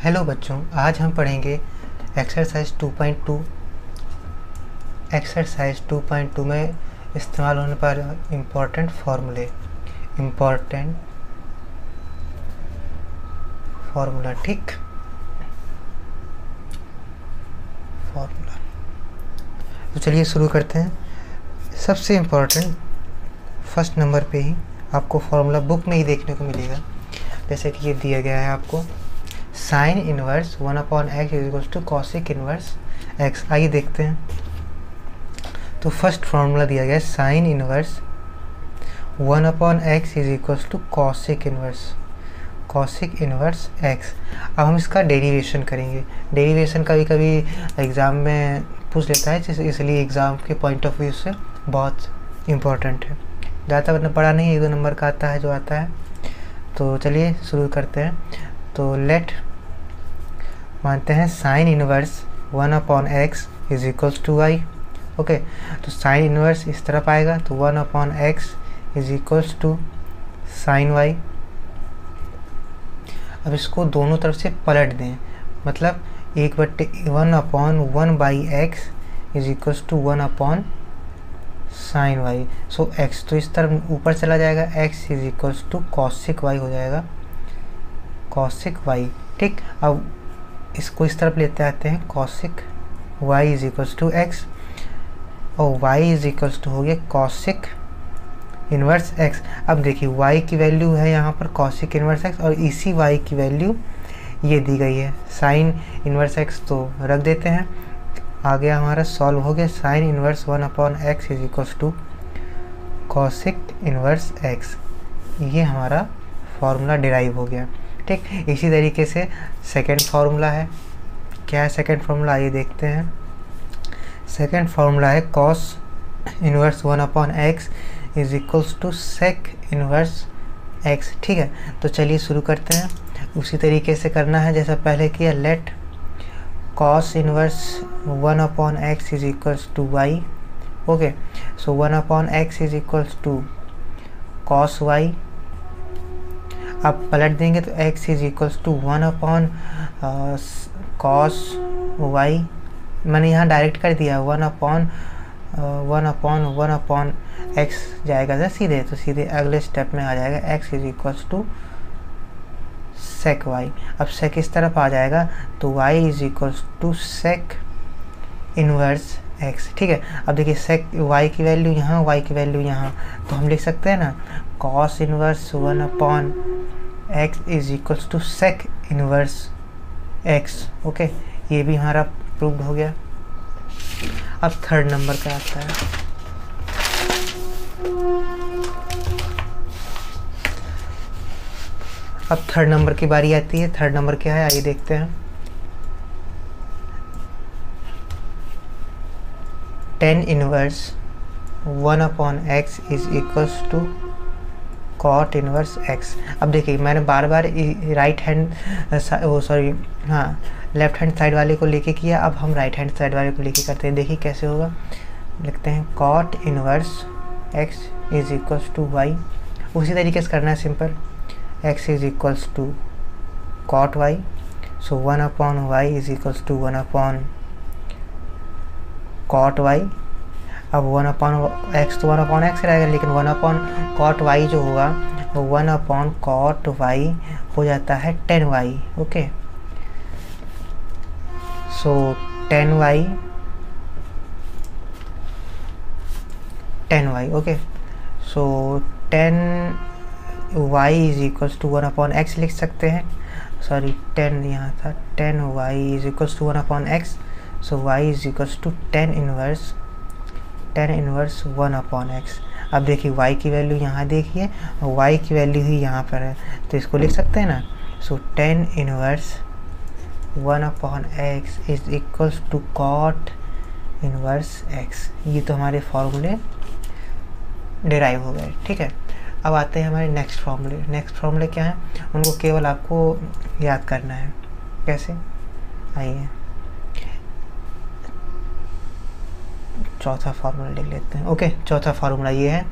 Hello बच्चों, आज हम पढ़ेंगे एक्सरसाइज 2.2। एक्सरसाइज 2.2 में इस्तेमाल होने पर इम्पोर्टेंट फार्मूला ठीक फार्मूला। तो चलिए शुरू करते हैं। सबसे इम्पोर्टेंट फर्स्ट नंबर पे ही आपको फार्मूला बुक में ही देखने को मिलेगा, जैसे कि ये दिया गया है आपको, sine inverse 1/x is equals to cosec inverse x। आइए देखते हैं। तो फर्स्ट फार्मूला दिया गया है sine inverse 1/x is equals to cosec inverse x। अब हम इसका डेरिवेशन करेंगे। डेरिवेशन कभी कभी एग्ज़ाम में पूछ लेता है, इसलिए एग्ज़ाम के पॉइंट ऑफ व्यू से बहुत इम्पोर्टेंट है। ज़्यादा वरना पढ़ा नहीं, 1-2 नंबर का आता है जो आता है। तो चलिए शुरू करते हैं। तो लेट मानते हैं sine inverse 1/x is equals to y। Okay, तो साइन इनवर्स इस तरफ आएगा तो 1/x is equals to sine y। अब इसको दोनों तरफ से पलट दें, मतलब 1/1/x is equals to 1/sin y। So x तो इस तरफ ऊपर चला जाएगा, x is equals to cosec y हो जाएगा, कॉसिक y। ठीक, अब इसको इस तरफ लेते आते हैं, cosec y is equals to x और y इज इक्वल्स टू हो गया कॉसिक इनवर्स x। अब देखिए y की वैल्यू है यहाँ पर कॉसिक इनवर्स x और इसी y की वैल्यू ये दी गई है साइन इनवर्स x, तो रख देते हैं। आ गया हमारा सॉल्व हो गया, sine inverse 1/x is equals to cosec inverse x। ये हमारा फॉर्मूला डिराइव हो गया। ठीक, इसी तरीके से सेकंड फार्मूला है। क्या है सेकंड फार्मूला, आइए देखते हैं। सेकंड फार्मूला है cos inverse 1/x is equals to sec inverse x। ठीक है, तो चलिए शुरू करते हैं। उसी तरीके से करना है जैसा पहले किया। Let cos inverse 1/x is equals to y। Okay, so 1/x is equals to cos y। अब पलट देंगे तो x is equals to 1/cos y। मैंने यहाँ डायरेक्ट कर दिया 1/1/x जाएगा था सीधे, तो सीधे अगले स्टेप में आ जाएगा x is equals to sec y। अब सेक इस तरफ आ जाएगा तो y is equals to sec inverse x। ठीक है, अब देखिए सेक y की वैल्यू यहाँ, y की वैल्यू यहाँ, तो हम लिख सकते हैं ना cos inverse 1/x is equals to sec inverse x। Okay, ये भी हमारा प्रूव्ड हो गया। अब थर्ड नंबर का आता है। अब थर्ड नंबर की बारी आती है। थर्ड नंबर क्या है, आइए देखते हैं। tan inverse 1/x is equals to cot inverse x। अब देखिए मैंने बार बार right hand left hand side वाले को लेके किया, अब हम राइट हैंड साइड वाले को लेके करते हैं। देखिए कैसे होगा, लिखते हैं cot inverse x is equals to y। उसी तरीके से करना है simple, x is equals to cot y, so 1/y is equals to 1/cot y। अब 1/x तो 1/x रहेगा, लेकिन 1/cot y जो होगा वो 1/cot y हो जाता है tan y। Okay, so tan y। Okay, so tan y is equals to 1/x लिख सकते हैं, सॉरी 10 यहाँ था, tan y is equals to 1/x, so y is equals to tan inverse 1/x। अब देखिए y की वैल्यू यहाँ देखिए, y की वैल्यू ही यहाँ पर है, तो इसको लिख सकते हैं ना, so tan inverse 1/x is equals to cot inverse x। ये तो हमारे फॉर्मूले डिराइव हो गए। ठीक है, अब आते हैं हमारे नेक्स्ट फॉर्मूले। नेक्स्ट फॉर्मूले क्या है, उनको केवल आपको याद करना है। कैसे, आइए चौथा फार्मूला लिख लेते हैं। ओके, चौथा फार्मूला ये है,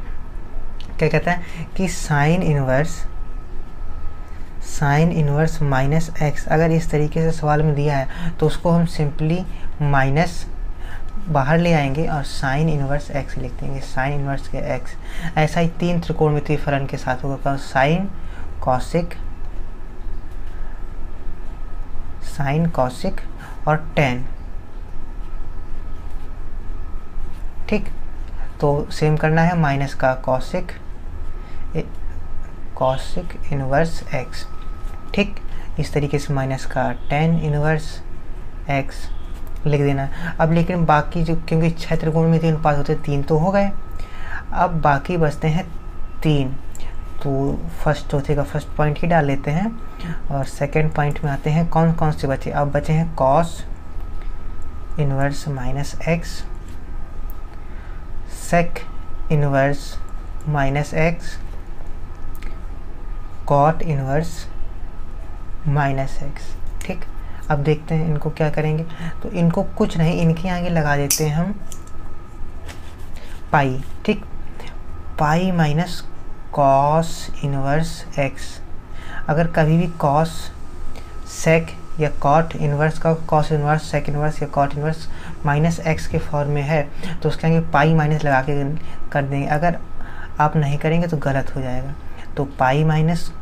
क्या कहता है कि sine sine inverse minus x अगर इस तरीके से सवाल में दिया है तो उसको हम सिंपली माइनस बाहर ले आएंगे और साइन इनवर्स एक्स लिख देंगे, साइन इनवर्स के एक्स। ऐसा ही 3 त्रिकोणमितीय फलन के साथ होगा, साइन कॉसिक और टेन। ठीक, तो सेम करना है, माइनस का कॉसिक इनवर्स एक्स। ठीक, इस तरीके से माइनस का टेन इनवर्स एक्स लिख देना है। अब लेकिन बाकी जो, क्योंकि 6 त्रिकोणमितीय अनुपात होते 3 तो हो गए, अब बाकी बचते हैं 3। तो फर्स्ट चौथे का फर्स्ट पॉइंट ही डाल लेते हैं और सेकंड पॉइंट में आते हैं। कौन कौन से बचे? अब बचे हैं cos inverse minus x, sec inverse minus x, cot inverse minus x. ठीक, अब देखते हैं इनको क्या करेंगे। तो इनको कुछ नहीं, इनके आगे लगा देते हैं हम पाई। ठीक, pi minus cos inverse x. अगर कभी भी कॉस सेक या कॉट इनवर्स का कॉस इनवर्स सेक इनवर्स या कॉट इनवर्स माइनस एक्स के फॉर्म में है तो उसके आगे पाई माइनस लगा के कर देंगे। अगर आप नहीं करेंगे तो गलत हो जाएगा। तो पाई माइनस,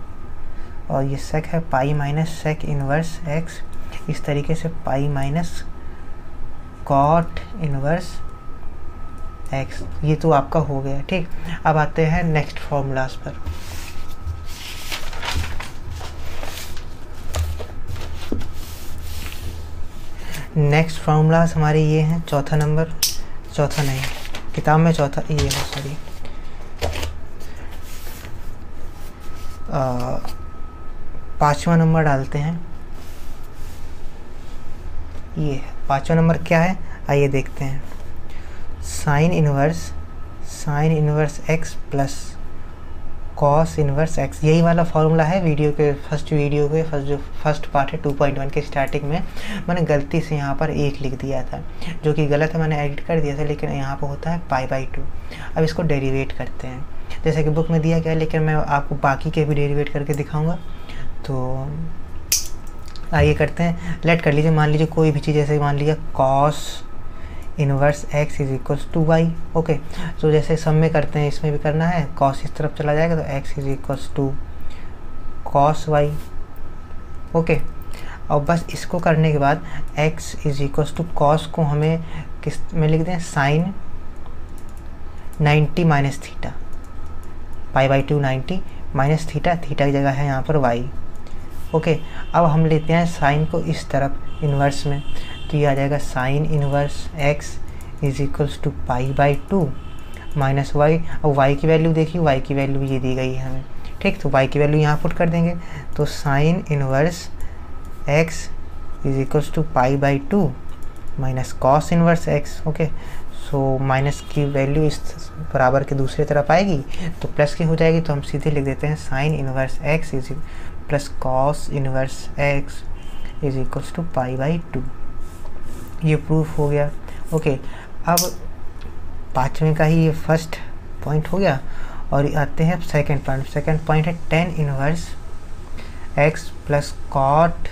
और ये सेक है, pi minus sec inverse x, इस तरीके से pi minus cot inverse x. ये तो आपका हो गया। ठीक, अब आते हैं नेक्स्ट फॉर्मूलाज पर। नेक्स्ट फार्मूलाज हमारे ये हैं। चौथा नंबर, चौथा नहीं, किताब में चौथा ये है, सॉरी, 5वां नंबर डालते हैं। ये 5वां नंबर क्या है, आइए देखते हैं। Sine inverse x plus cos inverse x, यही वाला फॉर्मूला है वीडियो के फर्स्ट पार्ट है 2.1 के स्टार्टिंग में। मैंने गलती से यहाँ पर 1 लिख दिया था, जो कि गलत है, मैंने एडिट कर दिया था, लेकिन यहाँ पर होता है π/2। अब इसको डेरिवेट करते हैं जैसे कि बुक में दिया गया है, लेकिन मैं आपको बाकी के भी डेरिवेट करके दिखाऊंगा। तो आइए करते हैं। लेट कर लीजिए, मान लीजिए कोई भी चीज़, जैसे मान लीजिए cos inverse x is equals to y. Okay, तो जैसे सब में करते हैं इसमें भी करना है, कॉस इस तरफ चला जाएगा तो x is equals to cos y. Okay, और बस इसको करने के बाद x is equals to cos को हमें किस में लिख दें, sine 90 minus theta, π/2 90 minus theta, theta की जगह है यहाँ पर वाई। ओके, अब हम लेते हैं साइन को इस तरफ इन्वर्स में, तो ये आ जाएगा sine inverse x is equals to π/2 minus y. अब वाई की वैल्यू देखिए, वाई की वैल्यू ये दी गई है हमें। ठीक, तो वाई की वैल्यू यहाँ पुट कर देंगे, तो sine inverse x is equals to π/2 minus cos inverse x. Okay, so minus की वैल्यू इस बराबर के दूसरी तरफ आएगी तो प्लस की हो जाएगी, तो हम सीधे लिख देते हैं sine inverse x is plus cos inverse x is equals to π/2। ये प्रूफ हो गया। ओके, अब 5वें का ही ये फर्स्ट पॉइंट हो गया और आते हैं सेकंड पॉइंट। सेकंड पॉइंट है tan inverse x plus cot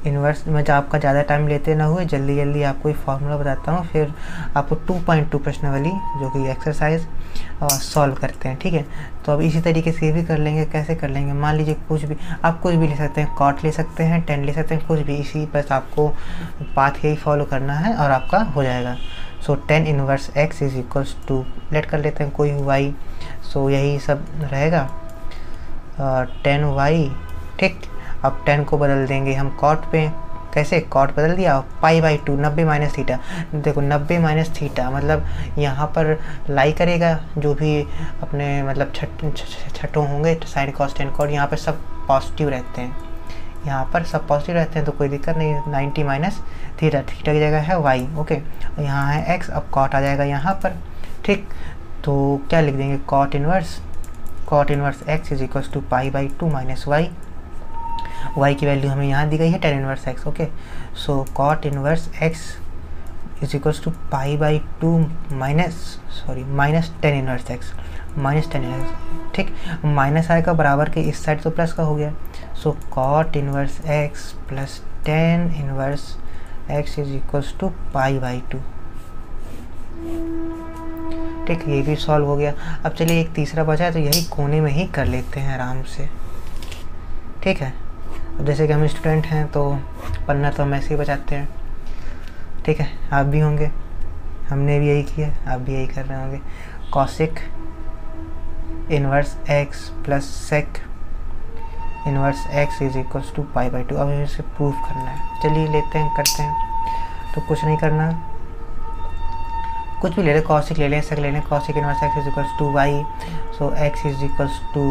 inverse. मैं आपका ज़्यादा टाइम लेते ना हुए, जल्दी जल्दी आपको एक फार्मूला बताता हूँ, फिर आपको 2.2 प्रश्नावली जो कि एक्सरसाइज सॉल्व करते हैं। ठीक है, तो अब इसी तरीके से भी कर लेंगे। कैसे कर लेंगे, मान लीजिए कुछ भी, आप कुछ भी ले सकते हैं, कॉट ले सकते हैं, 10 ले सकते हैं, कुछ भी, इसी बस आपको पाथ यही फॉलो करना है और आपका हो जाएगा। So 10 inverse x is equals to, let कर लेते हैं कोई वाई, सो यही सब रहेगा 10 वाई। ठीक, अब 10 को बदल देंगे हम कॉट पे। कैसे, कॉट बदल दिया, π/2 90 माइनस थीटा। देखो 90 माइनस थीटा मतलब यहाँ पर लाई करेगा जो भी अपने मतलब छठों होंगे, साइन कॉस टेन कॉट, यहाँ पर सब पॉजिटिव रहते हैं, यहाँ पर सब पॉजिटिव रहते हैं तो कोई दिक्कत नहीं। 90 माइनस थीटा, थीटा की जगह है वाई। ओके, और यहाँ है एक्स, अब कॉट आ जाएगा यहाँ पर। ठीक, तो क्या लिख देंगे, cot inverse x is equals to π/2 minus y. Y की वैल्यू हमें यहाँ दी गई है 10 inverse x. Okay, so cot inverse x is equals to π/2 minus 10 inverse x, minus 10 inverse. ठीक, माइनस आएगा बराबर के इस साइड तो प्लस का हो गया, so cot inverse x plus tan inverse x is equals to π/2। ठीक, ये भी सॉल्व हो गया। अब चलिए एक तीसरा बचा है, तो यही कोने में ही कर लेते हैं आराम से। ठीक है, अब जैसे कि हम स्टूडेंट हैं तो पन्ना तो हम ऐसे ही बचाते हैं। ठीक है, आप भी होंगे, हमने भी यही किया, आप भी यही कर रहे होंगे। Cosec inverse x plus sec inverse x is equals to π/2। अब इसे प्रूव करना है, चलिए लेते हैं, करते हैं। तो कुछ नहीं करना, कुछ भी ले लें, कॉसिक ले लें, सेक ले लें। Cosec inverse x is equals to y, so x is equals to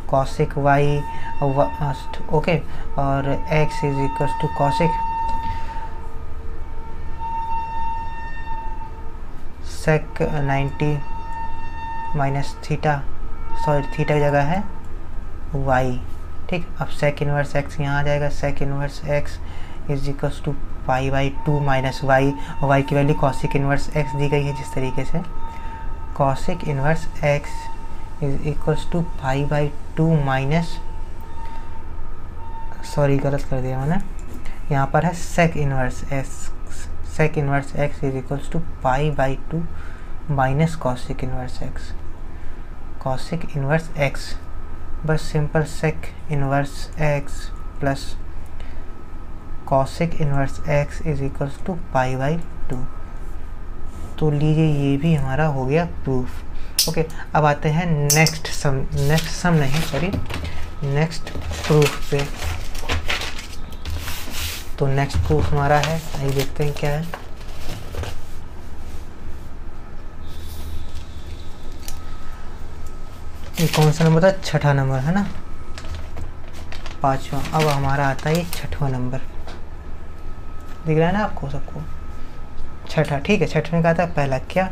cosec y, okay, और x is equals to cosec sec 90 minus theta, sorry theta की जगह है वाई। ठीक, अब सेक इनवर्स एक्स यहाँ आ जाएगा, sec inverse x is equals to π/2 minus y, और वाई की वैल्यू कॉसिक इनवर्स एक्स दी गई है जिस तरीके से। Cosec inverse x is equals to π/2 minus, sorry गलत कर दिया मैंने, यहाँ पर है sec inverse x, sec inverse x is equals to π/2 minus cosec inverse x, cosec inverse x, बस simple sec inverse x plus cosec inverse x is equals to π/2। तो लीजिए ये भी हमारा हो गया प्रूफ। ओके, अब आते हैं नेक्स्ट सम, नेक्स्ट सम नहीं सॉरी नेक्स्ट प्रूफ पे। तो नेक्स्ट प्रूफ हमारा है, आइए देखते हैं क्या है। ये कौन सा नंबर था? छठा नंबर है ना, पांचवा। अब हमारा आता है ये छठवां नंबर, दिख रहा है ना आपको सबको, छठा। ठीक है, छठे में कहा था पहला क्या,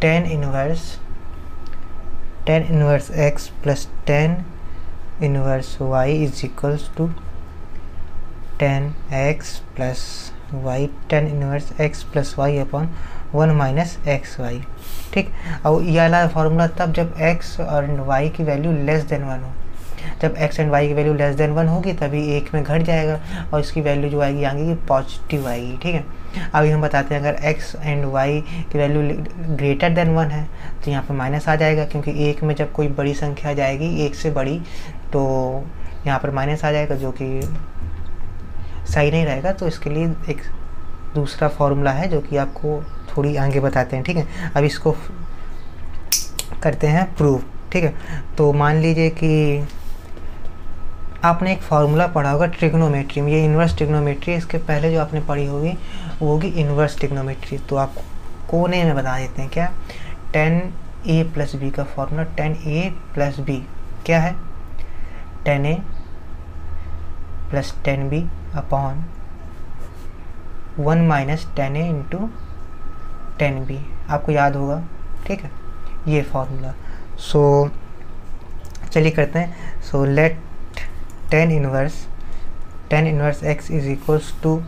tan inverse x plus tan inverse y is equals to tan x plus y, tan inverse x plus y upon 1 minus x y. ठीक, और ये वाला फॉर्मूला तब जब एक्स और वाई की वैल्यू लेस देन 1 हो। जब x एंड y की वैल्यू लेस देन 1 होगी तभी एक में घट जाएगा और इसकी वैल्यू जो आएगी आगे पॉजिटिव आएगी। ठीक है, अभी हम बताते हैं अगर x एंड y की वैल्यू ग्रेटर देन 1 है तो यहाँ पर माइनस आ जाएगा, क्योंकि एक में जब कोई बड़ी संख्या आ जाएगी एक से बड़ी तो यहाँ पर माइनस आ जाएगा, जो कि सही नहीं रहेगा। तो इसके लिए एक दूसरा फॉर्मूला है जो कि आपको थोड़ी आगे बताते हैं। ठीक है, अब इसको करते हैं प्रूव। ठीक है, तो मान लीजिए कि आपने एक फार्मूला पढ़ा होगा ट्रिग्नोमेट्री में, ये इन्वर्स ट्रिग्नोमेट्री, इसके पहले जो आपने पढ़ी होगी वो होगी इन्वर्स ट्रिग्नोमेट्री। तो आप कोने में बता देते हैं क्या, tan a प्लस बी का formula, tan a plus b क्या है, tan a plus tan b upon 1 minus tan a into tan b, आपको याद होगा। ठीक है, ये फॉर्मूला। सो चलिए करते हैं। So let tan inverse x is equals to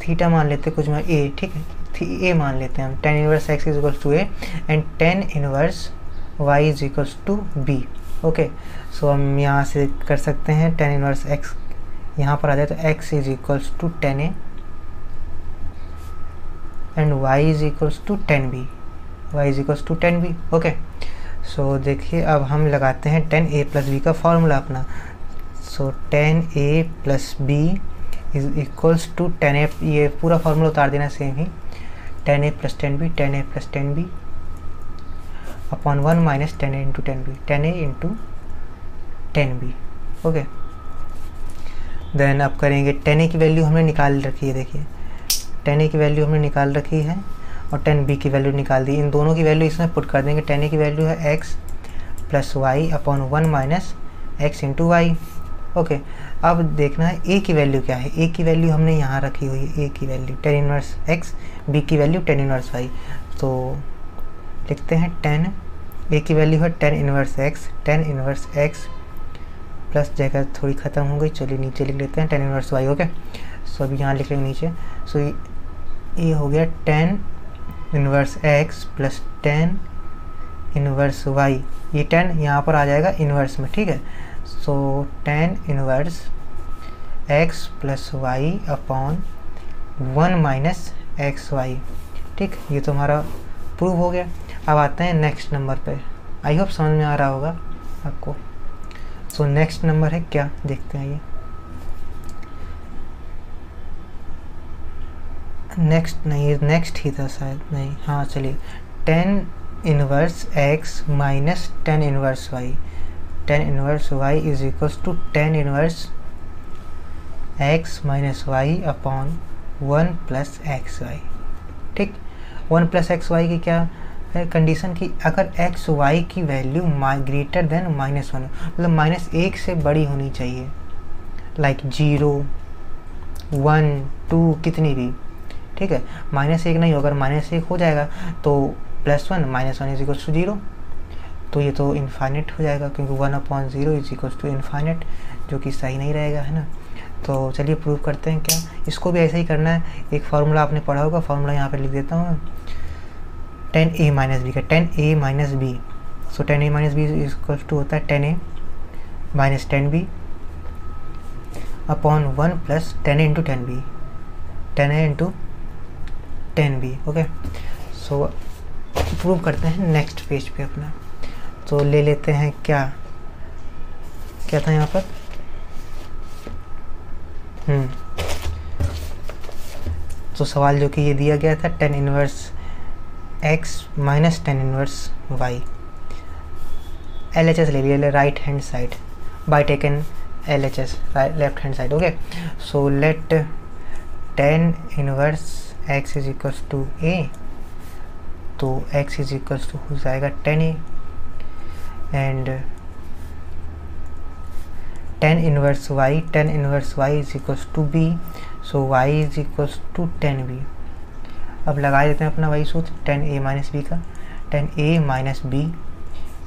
theta मान लेते कुछ में a। ठीक है, a मान लेते हैं हम, tan inverse x is equals to a and tan inverse y is equals to b। Okay, so हम यहाँ से कर सकते हैं tan इनवर्स x यहाँ पर आ जाए तो x is equals to tan a and y is equals to tan b, y is equals to tan b। Okay, so देखिए अब हम लगाते हैं tan a प्लस b का फॉर्मूला अपना। So tan a plus b is equals to tan a, ये पूरा फॉर्मूला उतार देना सेम ही, tan a plus tan b, tan a plus tan b upon 1 minus tan a into tan b, tan a into tan b। Okay, then अब करेंगे tan a की value हमने निकाल रखी है, देखिए tan a की वैल्यू हमने निकाल रखी है और tan b की वैल्यू निकाल दी। इन दोनों की वैल्यू इसमें पुट कर देंगे। tan a की वैल्यू है x plus y upon 1 minus x into y. Okay, अब देखना है a की वैल्यू क्या है। a की वैल्यू हमने यहाँ रखी हुई है, a की value tan inverse x, b की वैल्यू tan इनवर्स y। तो लिखते हैं tan, a की वैल्यू है tan इनवर्स x प्लस जगह थोड़ी ख़त्म हो गई, चलिए नीचे लिख लेते हैं tan इनवर्स y। ओके, सो अभी यहाँ लिख लेंगे नीचे। सो ये हो गया tan inverse x plus tan inverse y, ये टेन यहाँ पर आ जाएगा इन्वर्स में, ठीक है। So tan inverse x plus y upon 1 minus x y, ठीक। ये तो हमारा प्रूव हो गया। अब आते हैं नेक्स्ट नंबर पे। आई होप समझ में आ रहा होगा आपको। सो नेक्स्ट नंबर है क्या, देखते हैं। ये नेक्स्ट नहीं, नेक्स्ट ही था शायद, नहीं, हाँ चलिए। Tan inverse x minus tan inverse y, tan inverse y is equals to tan inverse x minus y upon 1 plus x y, ठीक। 1 प्लस एक्स वाई की क्या है कंडीशन की, अगर एक्स वाई की वैल्यू ग्रेटर देन -1, मतलब -1 से बड़ी होनी चाहिए, लाइक 0, 1, 2 कितनी भी, ठीक है। -1 नहीं, अगर -1 हो जाएगा तो +1 -1 इज इक्वल्स टू 0, तो ये तो इनफाइनेट हो जाएगा, क्योंकि 1/0 इज इक्वल्स टू इनफाइनेट, जो कि सही नहीं रहेगा, है ना। तो चलिए प्रूव करते हैं क्या। इसको भी ऐसे ही करना है। एक फार्मूला आपने पढ़ा होगा, फार्मूला यहाँ पे लिख देता हूँ, 10a माइनस बी का, 10a minus b. So 10a minus b is equals to होता है 10a minus 10b upon 1 plus 10a into 10b, 10a into 10b, okay. So prove करते हैं नेक्स्ट पेज पे अपना। तो ले लेते हैं क्या क्या था यहाँ पर, तो सवाल जो कि ये दिया गया था 10 inverse x minus 10 inverse y, LHS ले लिया, right hand side, by taken LHS left hand side, okay. So let 10 inverse x is equals to a, तो x इज इक्वल्स टू हो जाएगा 10a and 10 inverse y is equals to b, so y is equals to 10b। अब लगा देते हैं अपना वही सूत्र 10a माइनस बी का, 10a minus b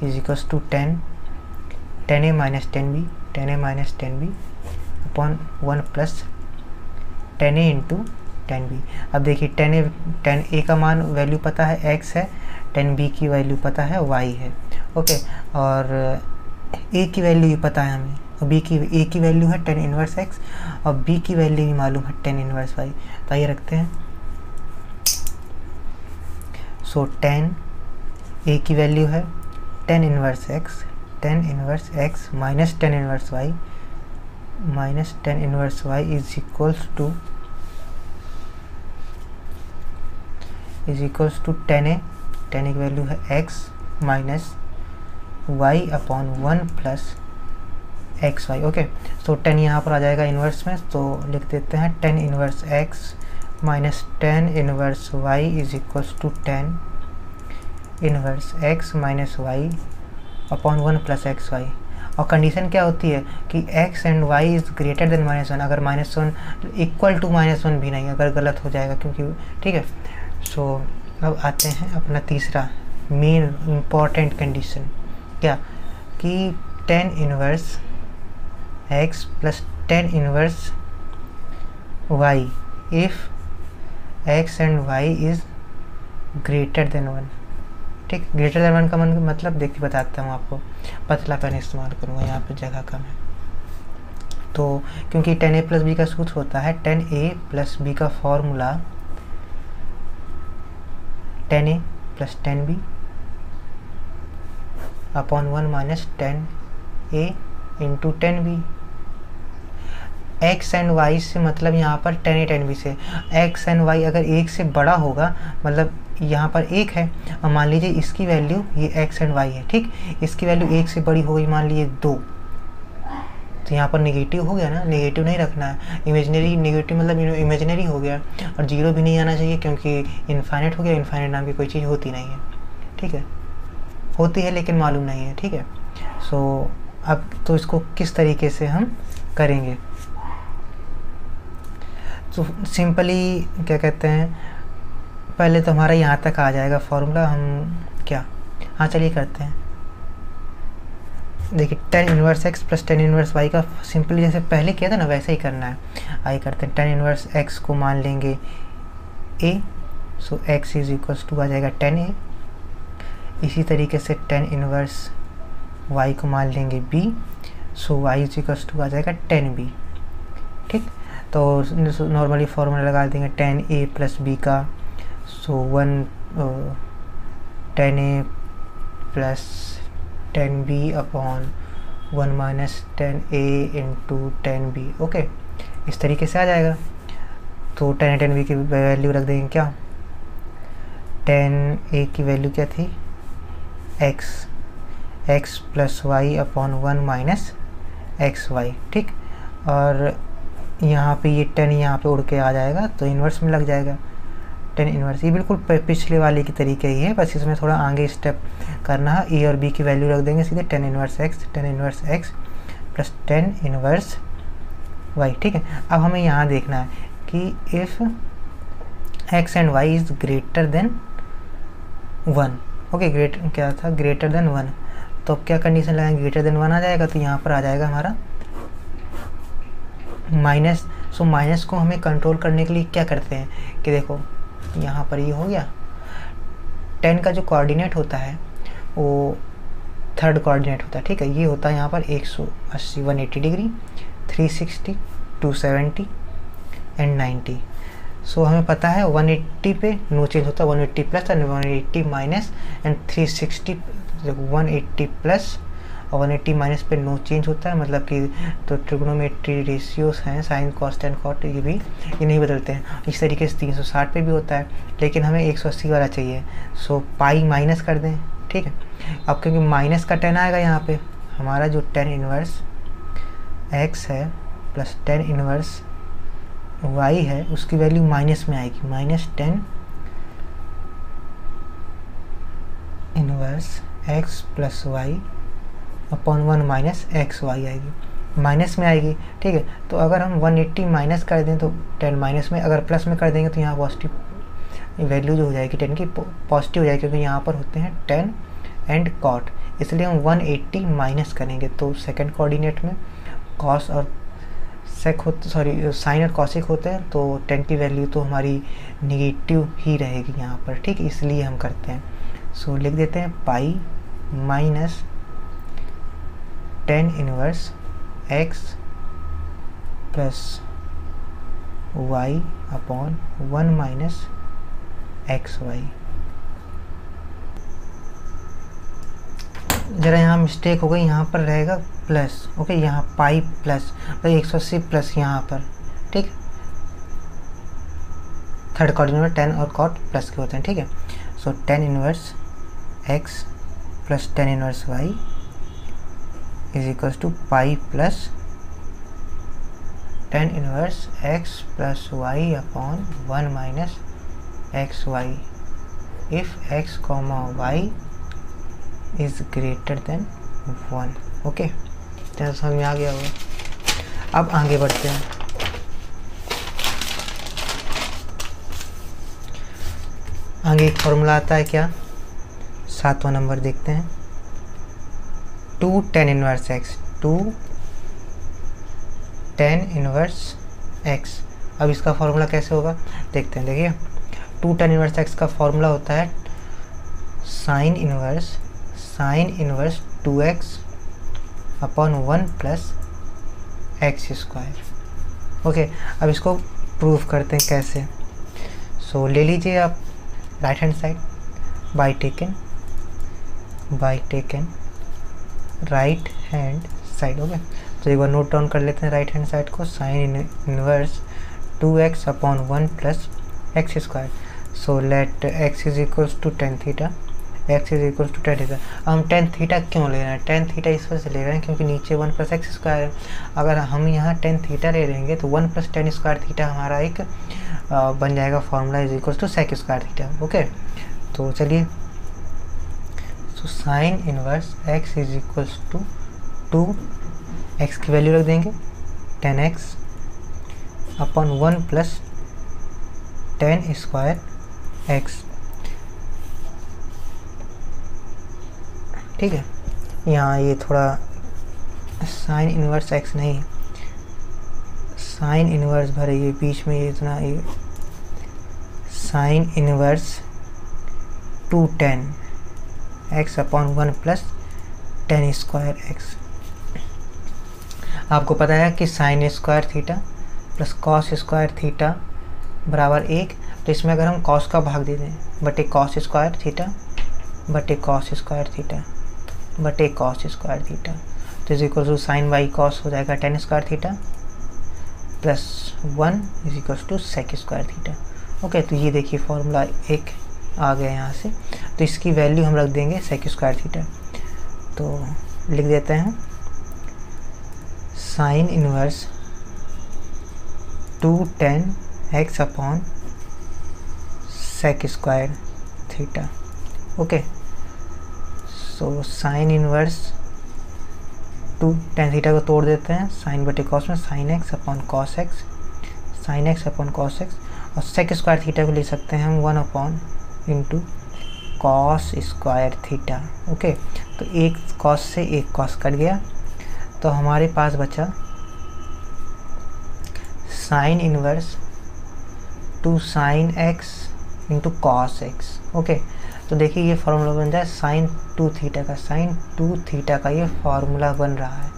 is equals to 10a minus 10b, 10a minus 10b upon 1 plus 10a into 10b। अब देखिए 10a का मान वैल्यू पता है x है, 10b की वैल्यू पता है y है, ओके। और a की वैल्यू भी पता है हमें, और a की वैल्यू है 10 इनवर्स x और b की वैल्यू भी मालूम है 10 इनवर्स y। तो आइए रखते हैं। सो 10 a की वैल्यू है 10 inverse x minus 10 inverse y minus 10 inverse y is equals to 10a, 10a की वैल्यू है x minus y upon 1 plus x y, okay. So 10 यहाँ पर आ जाएगा इन्वर्स में, तो लिख देते हैं 10 inverse x minus 10 inverse y is equals to 10 inverse x minus y upon 1 plus x y. और कंडीशन क्या होती है कि x and y is greater than -1, अगर -1 इक्वल टू -1 भी नहीं, अगर गलत हो जाएगा, क्योंकि ठीक है। सो अब आते हैं अपना तीसरा मेन इम्पॉर्टेंट कंडीशन, क्या कि 10 inverse x plus 10 inverse y if x and y is greater than 1, ठीक। ग्रेटर देन 1 का मतलब देखिए बताता हूँ आपको, पतला पेन इस्तेमाल करूँगा, यहाँ पे जगह कम है। तो क्योंकि 10a प्लस बी का सूत्र होता है 10a प्लस बी का formula 10a plus 10b upon 1 minus 10a into 10b। x and y से मतलब यहाँ पर 10a 10b से, x एंड y अगर 1 से बड़ा होगा, मतलब यहाँ पर 1 है, और मान लीजिए इसकी वैल्यू ये x एंड y है, ठीक। इसकी वैल्यू 1 से बड़ी हो गई, मान लीजिए 2, तो यहाँ पर नेगेटिव हो गया ना, नेगेटिव नहीं रखना है, इमेजिनरी नेगेटिव मतलब इमेजिनरी हो गया, और 0 भी नहीं आना चाहिए, क्योंकि इनफाइनेट हो गया, इनफाइनेट नाम की कोई चीज़ होती नहीं है, ठीक है। होती है लेकिन मालूम नहीं है, ठीक है। सो अब तो इसको किस तरीके से हम करेंगे, तो सिंपली क्या कहते हैं, पहले तो हमारा यहाँ तक आ जाएगा फॉर्मूला, हम क्या, हाँ चलिए करते हैं। देखिए 10 inverse x plus 10 inverse y का सिंपली जैसे पहले किया था ना, वैसे ही करना है। आइए करते हैं। 10 इनवर्स x को मान लेंगे a, so x is equals to आ जाएगा 10a इसी तरीके से टेन इनवर्स y को मान लेंगे b, so y is equals to आ जाएगा 10b। ठीक, तो नॉर्मली फॉर्मूला लगा देंगे 10a प्लस b का, सो 10a plus 10b upon 1 minus 10a into 10b। Okay, इस तरीके से आ जाएगा। तो 10b की वैल्यू रख देंगे क्या, 10a की वैल्यू क्या थी, x plus y upon 1 minus x y. ठीक, और यहाँ पे ये 10 यहाँ पे उड़ के आ जाएगा तो इन्वर्स में लग जाएगा 10 इन्वर्स। ये बिल्कुल पिछले वाले की तरीके ही है, बस इसमें थोड़ा आगे स्टेप करना है। ए और बी की वैल्यू रख देंगे सीधे 10 inverse x plus 10 inverse y। ठीक है, अब हमें यहाँ देखना है कि if x and y is greater than 1। Okay, क्या था, ग्रेटर देन 1। तो क्या कंडीशन लगाएंगे, ग्रेटर देन 1 आ जाएगा तो यहाँ पर आ जाएगा हमारा माइनस। सो माइनस को हमें कंट्रोल करने के लिए क्या करते हैं कि देखो यहाँ पर ये हो गया, 10 का जो कोऑर्डिनेट होता है वो थर्ड कोऑर्डिनेट होता है। ठीक है, ये होता है यहाँ पर 180 180 डिग्री, 360, 270 एंड 90। सो हमें पता है 180 पे नो चेंज होता है, 180 plus and 180 minus and 360, 180 plus और 180 माइनस पे नो चेंज होता है, मतलब कि तो ट्रिग्नोमेट्री रेशियोज हैं साइन कॉस टेन कॉट, ये नहीं बदलते हैं। इस तरीके से 360 पे भी होता है, लेकिन हमें 180 वाला चाहिए। सो पाई माइनस कर दें। ठीक है, अब क्योंकि माइनस का 10 आएगा यहाँ पे, हमारा जो 10 इनवर्स x है प्लस 10 इनवर्स y है उसकी वैल्यू माइनस में आएगी, minus 10 inverse x plus y upon 1 minus x y आएगी, माइनस में आएगी। ठीक है, तो अगर हम 180 माइनस कर दें तो 10 माइनस में, अगर प्लस में कर देंगे तो यहाँ पॉजिटिव वैल्यू जो हो जाएगी 10 की पॉजिटिव हो जाएगी, क्योंकि यहाँ पर होते हैं 10 एंड कॉट, इसलिए हम 180 माइनस करेंगे। तो सेकंड कोऑर्डिनेट में कॉस और साइन और कॉसिक होते हैं, तो 10 की वैल्यू तो हमारी निगेटिव ही रहेगी यहाँ पर। ठीक, इसलिए हम करते हैं। सो लिख देते हैं pi minus 10 inverse x plus y upon 1 minus x y. ज़रा यहाँ मिस्टेक हो गई, यहाँ पर रहेगा प्लस। ओके, यहाँ पाई प्लस 180 प्लस यहाँ पर। ठीक, थर्ड कोऑर्डिनेट में 10 और कॉट प्लस के होते हैं। ठीक है, so 10 inverse x plus 10 inverse y is equals to pi plus 10 inverse x plus y upon 1 minus x y if x comma y is greater than 1। Okay, तो समझ में आ गया होगा। अब आगे बढ़ते हैं। आगे एक फॉर्मूला आता है क्या, 7वां नंबर देखते हैं, 2 10 इनवर्स x, 2 10 इनवर्स x। अब इसका फॉर्मूला कैसे होगा देखते हैं। देखिए 2 10 इनवर्स x का फॉर्मूला होता है sine inverse 2x upon 1 plus x square. Okay, अब इसको प्रूफ करते हैं कैसे। सो ले लीजिए आप right hand side, by taken right hand side. Okay, तो एक बार नोट डाउन कर लेते हैं राइट हैंड साइड को, sine inverse 2x upon 1 plus x square. So let x is equals to tan theta, x is equals to tan theta. हम tan theta क्यों ले रहे हैं, टेन थीटा इस वजह से ले रहे हैं क्योंकि नीचे 1 प्लस एक्स स्क्वायर है। अगर हम यहाँ टेन थीटा ले लेंगे तो 1 प्लस टेन स्क्वायर थीटा हमारा एक बन जाएगा formula is equals to sec square theta. Okay, तो चलिए, so sine inverse x is equals to 2x की वैल्यू रख देंगे 10x upon 1 plus 10 square x। ठीक है, यहाँ ये थोड़ा साइन इनवर्स x नहीं, साइन इनवर्स भरे ये बीच में, ये इतना, ये sine inverse 210 x upon 1 plus tan square x. आपको पता है कि sign square theta plus cos square theta बराबर 1, तो इसमें अगर हम कॉस का भाग दे दें बटे कॉस स्क्वायर थीटा बटे कॉस स्क्वायर थीटा बटे कॉस स्क्वायर थीटा, तो is equal to sine by cos हो जाएगा tan square theta plus 1 is equal to sec square theta. Okay, तो ये देखिए फॉर्मूला एक आ गया यहाँ से, तो इसकी वैल्यू हम रख देंगे सेक स्क्वायर थीटा। तो लिख देते हैं sine inverse 2 tan x upon sec square theta. Okay, so sine inverse 2 tan theta को तोड़ देते हैं साइन बटे कॉस में, sine x upon cos x, sine x upon cos x, और सेक स्क्वायर थीटा को लिख सकते हैं हम 1 upon into cos square theta. Okay, तो एक कॉस से एक कॉस कट गया, तो हमारे पास बचा sign inverse 2 sine x into cos x. Okay, तो देखिए ये फार्मूला बन जाए साइन 2 थीटा का, साइन 2 थीटा का ये फार्मूला बन रहा है।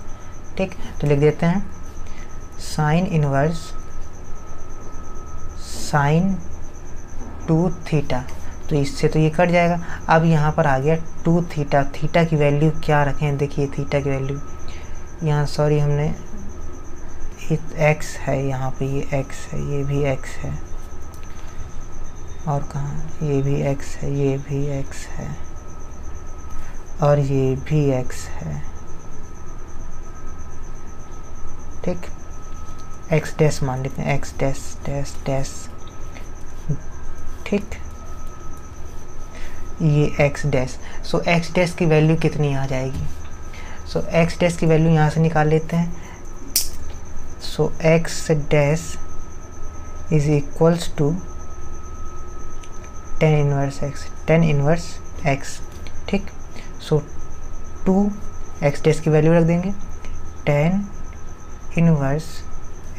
ठीक, तो लिख देते हैं साइन इनवर्स साइन 2 थीटा, तो इससे तो ये कट जाएगा। अब यहाँ पर आ गया 2 थीटा, थीटा की वैल्यू क्या रखें, देखिए थीटा की वैल्यू यहाँ, सॉरी हमने एक्स है यहाँ पे, ये एक्स है, ये भी एक्स है, और कहाँ ये भी एक्स है, ये भी एक्स है, और ये भी एक्स है। ठीक, एक्स डैश मान लेते हैं, एक्स डैश डैश डैश। ठीक, ये x dash, so x dash की वैल्यू कितनी आ जाएगी, सो एक्स डैश की वैल्यू यहाँ से निकाल लेते हैं। So x dash is equals to tan inverse x, tan inverse x. ठीक, सो 2 एक्स डैश की वैल्यू रख देंगे, टेन इनवर्स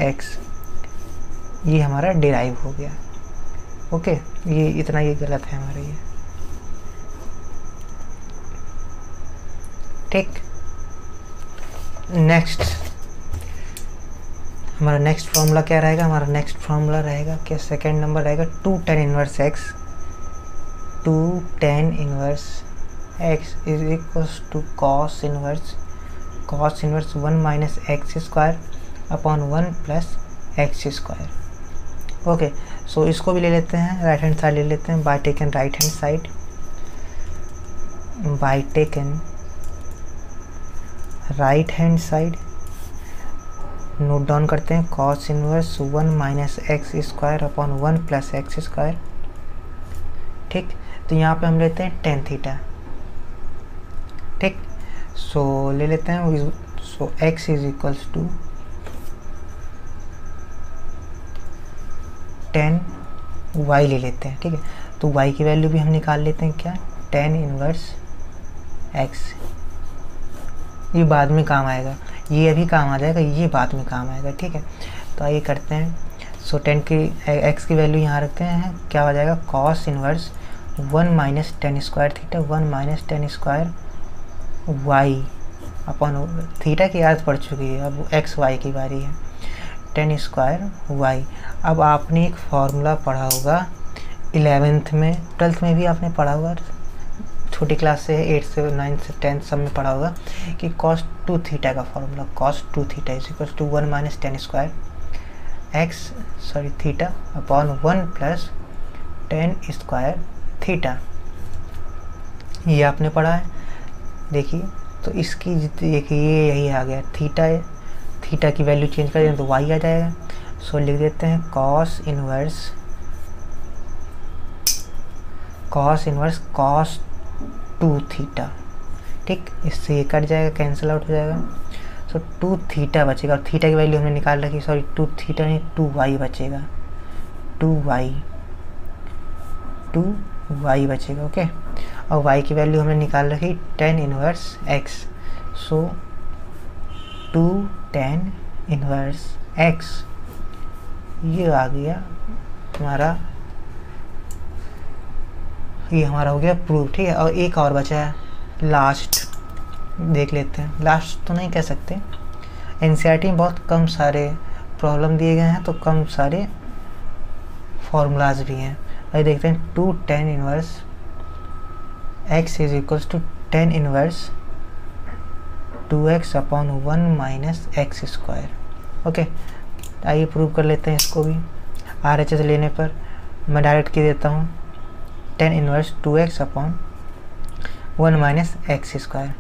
एक्स, ये हमारा डिराइव हो गया। ओके, ये इतना ये गलत है हमारा ये। ठीक, नेक्स्ट हमारा नेक्स्ट फॉर्मूला क्या रहेगा, हमारा नेक्स्ट फॉर्मूला रहेगा क्या, सेकेंड नंबर रहेगा 2 tan inverse x, 2 tan inverse x is equals to cos inverse 1 minus x square upon 1 plus x square. Okay, so इसको भी ले लेते हैं, राइट हैंड साइड ले लेते हैं, by taken right hand side, by taken right hand side, note down करते हैं cos inverse 1 minus x square upon 1 plus x square. ठीक, तो यहाँ पे हम लेते हैं टेन थीटा। ठीक, सो ले लेते हैं, so x is equals to tan y ले लेते हैं। ठीक है, तो वाई की वैल्यू भी हम निकाल लेते हैं, क्या, टेन इनवर्स एक्स, ये बाद में काम आएगा, ये अभी काम आ जाएगा, ये बाद में काम आएगा। ठीक है, तो आइए करते हैं। सो टेन की एक्स की वैल्यू यहाँ रखते हैं, क्या हो जाएगा, cos inverse 1 minus tan square theta, 1 minus tan square y upon theta की याद पड़ चुकी है, अब एक्स वाई की बारी है, टेन स्क्वायर वाई। अब आपने एक फार्मूला पढ़ा होगा 11th में, 12th में भी आपने पढ़ा होगा, छोटी क्लास से 8 से 9 से 10 सब में पढ़ा होगा कि cos 2 थीटा का formula, cos 2 theta is equal to 1 minus tan square x sorry theta upon 1 plus tan square theta, ये आपने पढ़ा है। देखिए, तो इसकी देखिए ये यही आ गया, थीटा की वैल्यू चेंज कर दें तो वाई आ जाएगा। सो लिख देते हैं कॉस इनवर्स कॉस 2 थीटा। ठीक, इससे ये कट जाएगा, कैंसिल आउट हो जाएगा। सो 2 थीटा बचेगा, और थीटा की वैल्यू हमने निकाल रखी, सॉरी 2 थीटा नहीं 2 वाई बचेगा, 2 वाई बचेगा। ओके, और वाई की वैल्यू हमने निकाल रखी टेन इनवर्स एक्स, सो 2 tan इनवर्स एक्स, ये आ गया हमारा, ये हमारा हो गया प्रूफ। ठीक है, और एक और बचा है, लास्ट देख लेते हैं। लास्ट तो नहीं कह सकते, एनसीईआरटी में बहुत कम सारे प्रॉब्लम दिए गए हैं तो कम सारे फॉर्मूलाज भी हैं। अभी देखते हैं 2 tan inverse x is equals to tan inverse 2x upon 1 minus x square. Okay, आइए प्रूव कर लेते हैं इसको भी। RHS लेने पर मैं डायरेक्ट की देता हूँ tan inverse 2x upon 1 minus x square.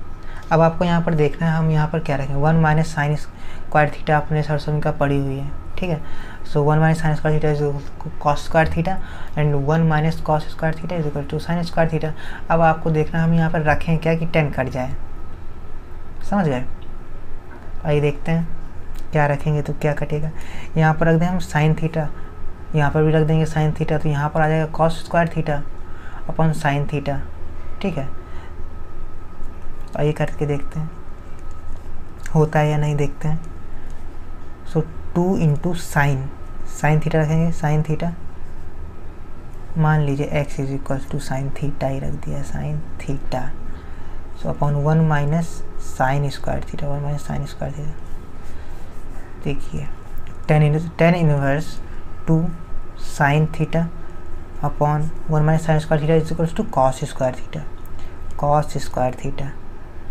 अब आपको यहाँ पर देखना है हम यहाँ पर क्या रखें, 1 माइनस साइन स्क्वायर थीटा अपने सरसों का पड़ी हुई है, ठीक है। So 1 minus sine square theta is cos square theta and 1 minus cos square theta is equal to sine square theta. अब आपको देखना है हम यहाँ पर रखें क्या कि 10 कट जाए, समझ गए। आइए देखते हैं क्या रखेंगे तो क्या कटेगा। यहाँ पर रख दें हम साइन थीटा, यहाँ पर भी रख देंगे साइन थीटा, तो यहाँ पर आ जाएगा cos square theta upon sine theta, ठीक है। आइए करके देखते हैं होता है या नहीं, देखते हैं। सो 2 इंटू साइन थीटा रखेंगे, साइन थीटा मान लीजिए x is equal to sine theta ही रख दिया, sine theta. So upon 1 minus sine square theta, 1 minus sine square theta. देखिए tan inverse 2 sine theta upon 1 minus sine square theta is equal to cos square theta, cos square theta,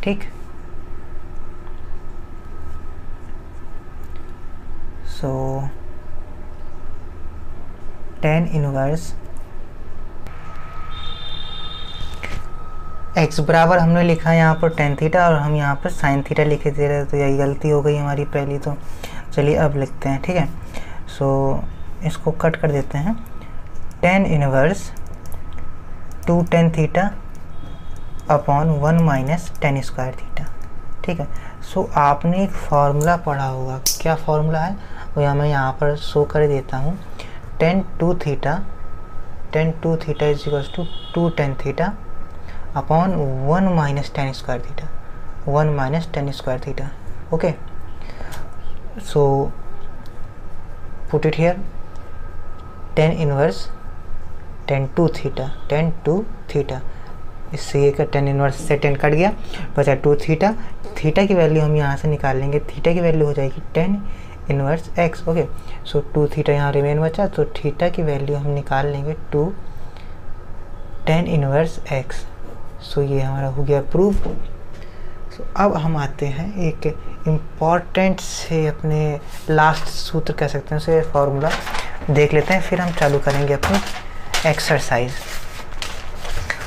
ठीक। So tan inverse x बराबर हमने लिखा है यहाँ पर tan theta और हम यहाँ पर साइन थीटा लिखे दे रहे हैं, तो यही गलती हो गई हमारी पहली। तो चलिए अब लिखते हैं, ठीक है। सो इसको कट कर देते हैं। tan inverse 2 tan theta upon 1 minus tan square theta, ठीक है। सो आपने एक फार्मूला पढ़ा होगा, क्या फार्मूला है वो मैं यहाँ पर शो कर देता हूँ। tan 2 theta is equal to 2 tan theta upon 1 minus tan square theta, 1 minus tan square theta, okay. So put it here, tan inverse tan 2 theta, इससे ये का tan इनवर्स से 10 कट गया, बचा 2 थीटा। थीटा की वैल्यू हम यहाँ से निकाल लेंगे, थीटा की वैल्यू हो जाएगी tan इनवर्स x, ओके। सो 2 थीटा यहाँ रिमेन बचा, तो थीटा की वैल्यू हम निकाल लेंगे 2 tan इनवर्स x। सो ये हमारा हो गया प्रूफ। सो अब हम आते हैं एक इम्पॉर्टेंट से अपने लास्ट सूत्र कह सकते हैं उसे, फॉर्मूला देख लेते हैं, फिर हम चालू करेंगे अपनी एक्सरसाइज।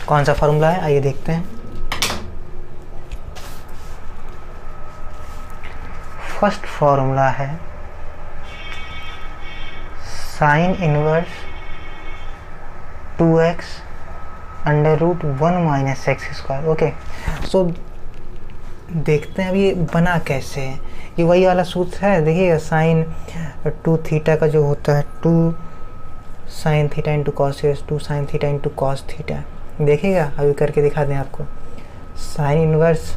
कौन सा फॉर्मूला है आइए देखते हैं। फर्स्ट फॉर्मूला है sine inverse 2x under root 1 minus x square, okay. So देखते हैं अब ये बना कैसे है। ये वही वाला सूत्र है, देखिएगा साइन 2 थीटा का जो होता है 2 sine theta into cos, 2 sine theta into cos theta. देखिएगा अभी करके दिखा दें आपको। Sine inverse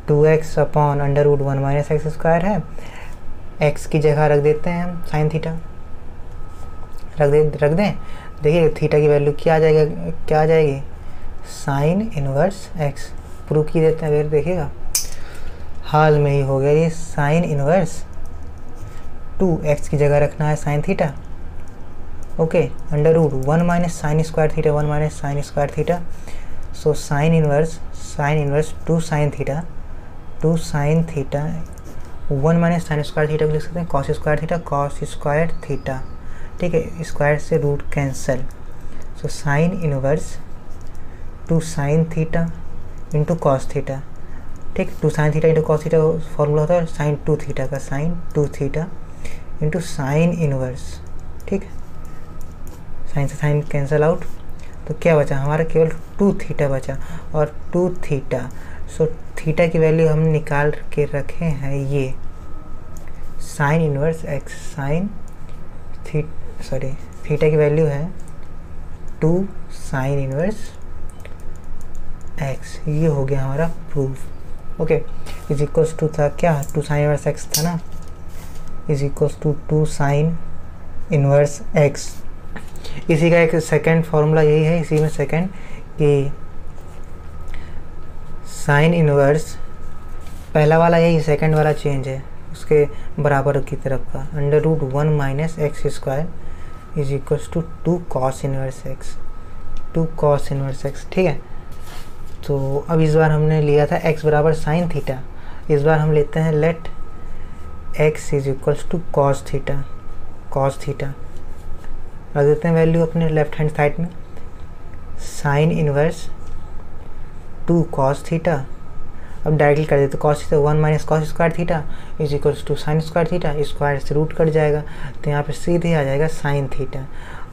2x upon under root 1 minus x square है, x की जगह रख देते हैं हम साइन थीटा, रख दें। देखिए थीटा की वैल्यू क्या आ जाएगी साइन इनवर्स x। प्रूव की देते हैं, फिर देखिएगा हाल में ही हो गया ये साइन इनवर्स 2x की जगह रखना है sine theta, okay, under root 1 minus sine square theta, 1 minus sine square theta. So sine inverse 2 sine theta 1 minus sine square theta को लिख सकते हैं कॉस स्क्वायर थीटा, ठीक है। स्क्वायर से root cancel. So sine inverse 2 sine theta into cos theta, ठीक। 2 sine theta into cos theta formula होता है साइन 2 थीटा का, sine 2 theta into sine inverse, ठीक। साइन से साइन कैंसल आउट, तो क्या बचा हमारा, केवल 2 थीटा बचा और 2 थीटा। सो थीटा की वैल्यू हम निकाल के रखे हैं ये साइन इनवर्स एक्स, थीटा की वैल्यू है 2 साइन इनवर्स एक्स। ये हो गया हमारा proof, okay. Is equals to था क्या, 2 साइन इनवर्स एक्स था ना, is equals to 2 sine inverse x. इसी का एक सेकंड फॉर्मूला यही है, इसी में सेकंड कि साइन इनवर्स पहला वाला यही, सेकंड वाला चेंज है उसके बराबर की तरफ का, √1 minus x square is equals to 2 cos inverse x, 2 cos inverse x. ठीक है, तो अब इस बार हमने लिया था x बराबर साइन थीटा, इस बार हम लेते हैं let x is equals to cos theta, cos theta रख देते हैं वैल्यू अपने लेफ्ट हैंड साइड में, साइन इनवर्स 2 कॉस थीटा। अब डायरेक्टली कर देते cos theta 1 minus cos square theta is equals to sine square theta, square से root cut जाएगा तो यहाँ पे सीधे आ जाएगा साइन थीटा,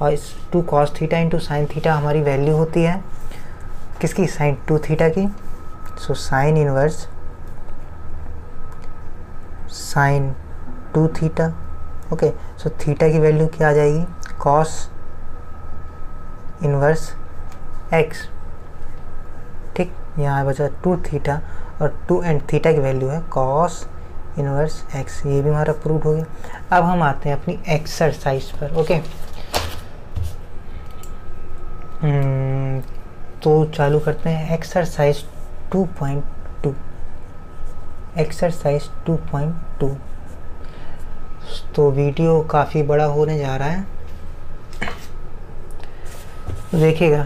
और इस 2 cos theta into sine theta हमारी वैल्यू होती है किसकी, साइन 2 थीटा की। सो sine inverse sine 2 theta. Okay, सो थीटा की वैल्यू क्या आ जाएगी, कॉस इनवर्स एक्स। ठीक, यहाँ बचा 2 थीटा और 2 एंड थीटा की वैल्यू है कॉस इनवर्स एक्स, ये भी हमारा प्रूव हो गया। अब हम आते हैं अपनी एक्सरसाइज पर। ओके, तो चालू करते हैं एक्सरसाइज 2.2, एक्सरसाइज 2.2। तो वीडियो काफ़ी बड़ा होने जा रहा है, देखिएगा।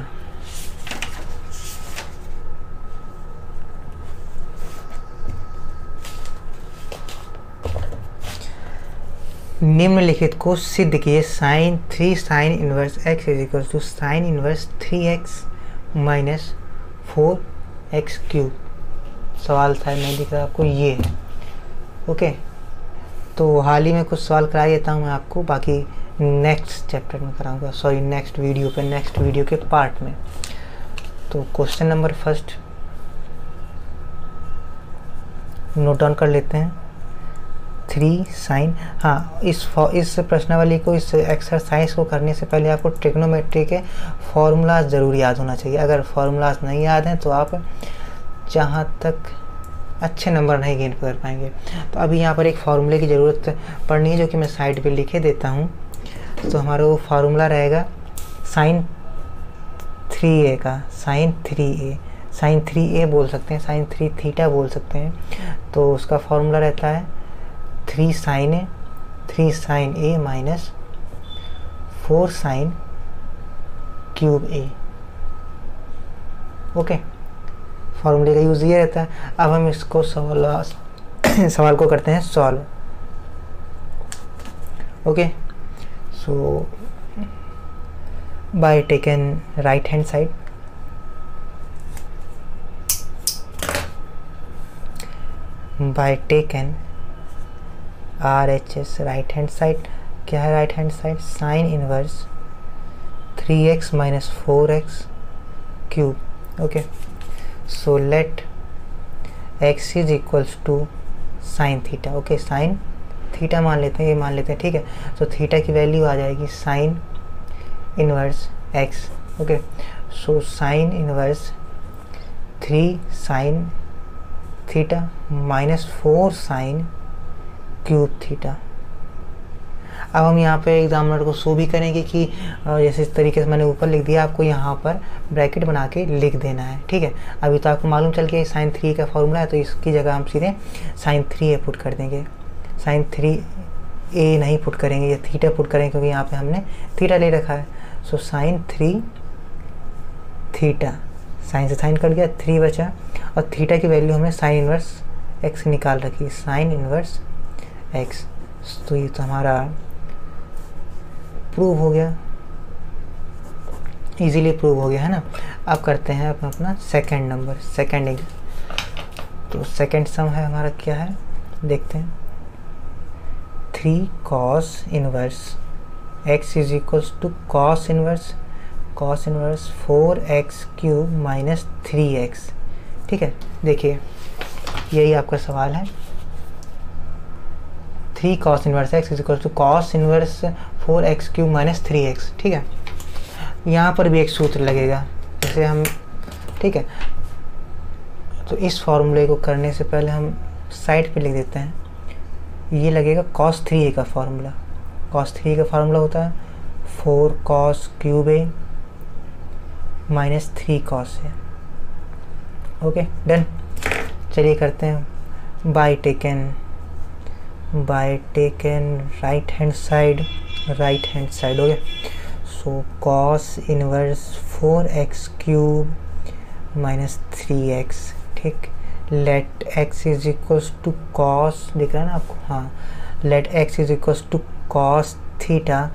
निम्नलिखित को सिद्ध किए, sine 3 sine inverse x is equal to sine inverse 3x minus 4x cube. सवाल था, नहीं दिख रहा आपको, ये है। ओके, तो हाल ही में कुछ सवाल करा देता हूँ मैं आपको, बाकी नेक्स्ट चैप्टर में कराऊंगा, सॉरी नेक्स्ट वीडियो पे, नेक्स्ट वीडियो के पार्ट में। तो question number first note down कर लेते हैं, 3 साइन। हाँ, इस प्रश्नावली को, इस एक्सरसाइज को करने से पहले आपको ट्रिग्नोमेट्री के फॉर्मूलाज ज़रूर याद होना चाहिए। अगर फॉर्मूलाज नहीं याद हैं तो आप जहाँ तक अच्छे नंबर नहीं गेन कर पाएंगे। तो अभी यहाँ पर एक फार्मूले की ज़रूरत पड़नी है, जो कि मैं साइड पे लिखे देता हूँ। तो हमारा वो फार्मूला रहेगा साइन 3a का, साइन 3a, साइन 3a बोल सकते हैं, साइन 3 थीटा बोल सकते हैं। तो उसका फार्मूला रहता है 3 sine a minus 4 sine cube a। Okay, फार्मूले का यूज़ ये रहता है। अब हम इसको सवाल को करते हैं solve. Okay, so by taken right hand side, by taking RHS right hand side. क्या है right hand side, sine inverse 3x minus 4x cube. Okay, so let x is equals to sine theta. Okay, sine theta मान लेते हैं, ये मान लेते हैं। ठीक है, तो थीटा की वैल्यू आ जाएगी sign inverse x। Okay, so sine inverse 3 sine theta minus 4 sine cube theta. अब हम यहाँ पे एग्जामिनर को शो भी करेंगे कि जैसे इस तरीके से मैंने ऊपर लिख दिया, आपको यहाँ पर ब्रैकेट बना के लिख देना है। ठीक है, अभी तो आपको मालूम चल गया साइन 3 का फॉर्मूला है, तो इसकी जगह हम सीधे साइन 3a पुट कर देंगे, साइन 3a नहीं पुट करेंगे, या थीटा पुट करेंगे, क्योंकि यहाँ पे हमने थीटा ले रखा है। सो साइन 3 थीटा, साइन से साइन कट गया, 3 बचा, और थीटा की वैल्यू हमने साइन इनवर्स एक्स निकाल रखी, साइन इनवर्स एक्स। तो ये तो हमारा प्रूव हो गया, इजीली प्रूव हो गया है ना। अब करते हैं अपना सेकंड नंबर, सेकंड। तो सेकंड सम है हमारा, क्या है देखते हैं, 3 cos inverse x is equals to cos inverse 4x cube minus 3x। ठीक है, देखिए यही आपका सवाल है, 3 cos inverse x is equal to cos inverse 4x cube minus 3x। ठीक है, यहाँ पर भी एक सूत्र लगेगा, जैसे हम, ठीक है, तो इस फॉर्मूले को करने से पहले हम साइड पे लिख देते हैं, ये लगेगा cos 3a का फार्मूला। cos 3a का फार्मूला होता है 4 cos cube a minus 3 cos a। Okay, done. चलिए करते हैं by taken right hand side हो गया। So cos inverse 4x cube minus 3x, ठीक। Let x is equals to cos, दिख रहा है ना आपको, हाँ, let x is equals to cos theta,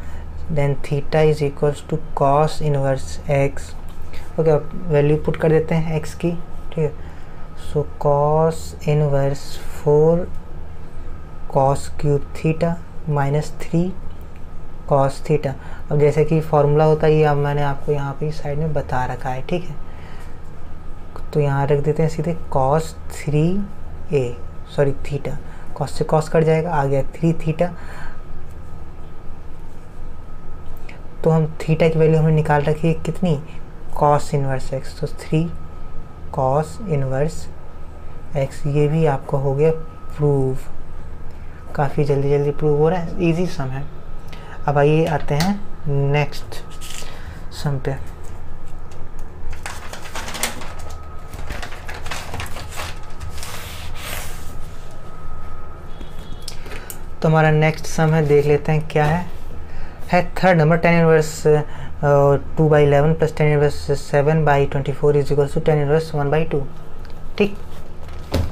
then theta is equals to cos inverse x। Okay, अब वैल्यू पुट कर देते हैं x की, ठीक है। सो cos inverse 4 cos cube theta minus 3 cos theta. अब जैसे कि फॉर्मूला होता है, ये अब मैंने आपको यहाँ पे साइड में बता रखा है, ठीक है। तो यहाँ रख देते हैं सीधे cos 3a, sorry theta, cos से कॉस कट जाएगा, आ गया 3 थीटा। तो हम थीटा की वैल्यू हमने निकाल रखी है कितनी, कॉस इनवर्स x, तो 3 कॉस इनवर्स x। ये भी आपका हो गया प्रूव, काफ़ी जल्दी प्रूव हो रहा है, इजी सम है। अब आइए आते हैं नेक्स्ट सम पे। तो हमारा नेक्स्ट सम है, देख लेते हैं क्या है third number 10 inverse 2/11 plus 10 inverse 7/24 is equals to 10 inverse 1/2, ठीक।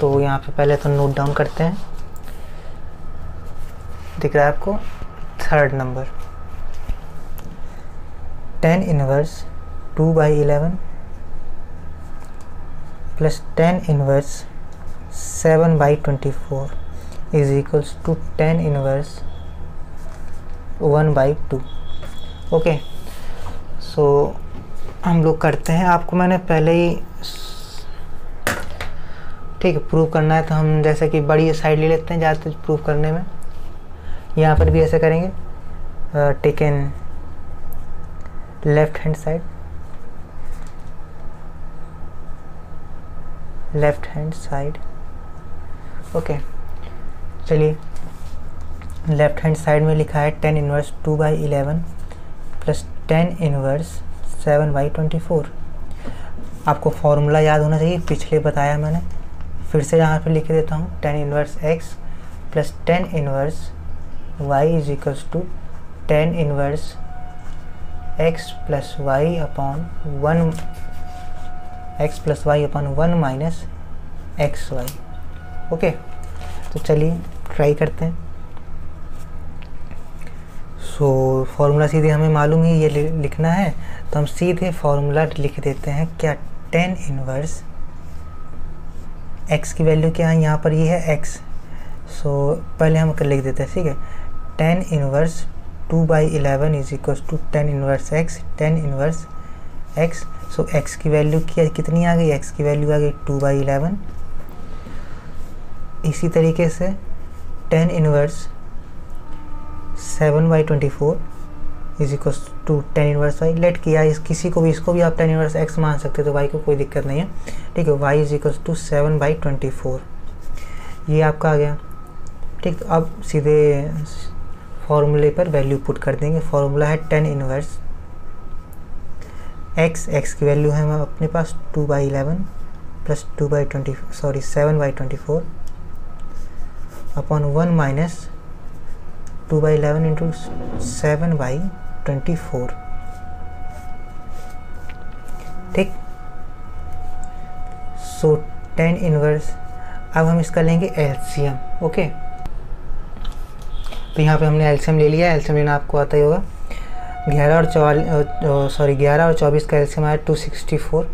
तो यहाँ पे पहले तो नोट डाउन करते हैं, दिख रहा है आपको third number 10 inverse 2/11 plus 10 inverse 7/24 is equals to 10 inverse 1/2। Okay, so हम लोग करते हैं, आपको मैंने पहले ही, ठीक है, प्रूव करना है तो हम जैसे कि बड़ी साइड ले लेते हैं ज़्यादातर प्रूव करने में। यहाँ पर भी ऐसे करेंगे, taken left hand side, okay. चलिए, लेफ्ट हैंड साइड में लिखा है 10 इनवर्स 2/11 प्लस 10 इनवर्स 7/24। आपको फॉर्मूला याद होना चाहिए, पिछले बताया मैंने, फिर से यहाँ पे लिख देता हूँ, 10 inverse x plus 10 inverse y is equals to 10 inverse x plus y upon 1 minus xy। Okay, तो चलिए ट्राई करते हैं। सो फॉर्मूला सीधे हमें मालूम है ये लिखना है, तो हम सीधे फॉर्मूला लिख देते हैं क्या, 10 इनवर्स x की वैल्यू क्या है यहाँ पर, ये है x। सो पहले हम लिख देते हैं, ठीक है, 10 inverse 2/11 is equals to 10 inverse x, 10 inverse x। So x की वैल्यू कितनी आ गई, x की वैल्यू आ गई 2/11। इसी तरीके से 10 inverse 7/24 is equals to 10 inverse y। Let किया किसी को भी, इसको भी आप 10 इनवर्स x मान सकते हो, तो y को कोई दिक्कत नहीं है, ठीक है। y इज इक्वल्स टू 7/24, ये आपका आ गया, ठीक। तो अब सीधे फॉर्मूले पर वैल्यू पुट कर देंगे। फॉर्मूला है 10 इनवर्स x की वैल्यू है हमारे अपने पास 2/11 प्लस 7/24 अपॉन 1 माइनस 2/11 इंटू 7/24, ठीक। सो 10 इनवर्स, अब हम इसका लेंगे एलसीएम, ओके। तो यहाँ पे हमने एलसीएम ले लिया, एलसीएम लेना आपको आता ही होगा। 11 और 24 का एलसीएम आया 264,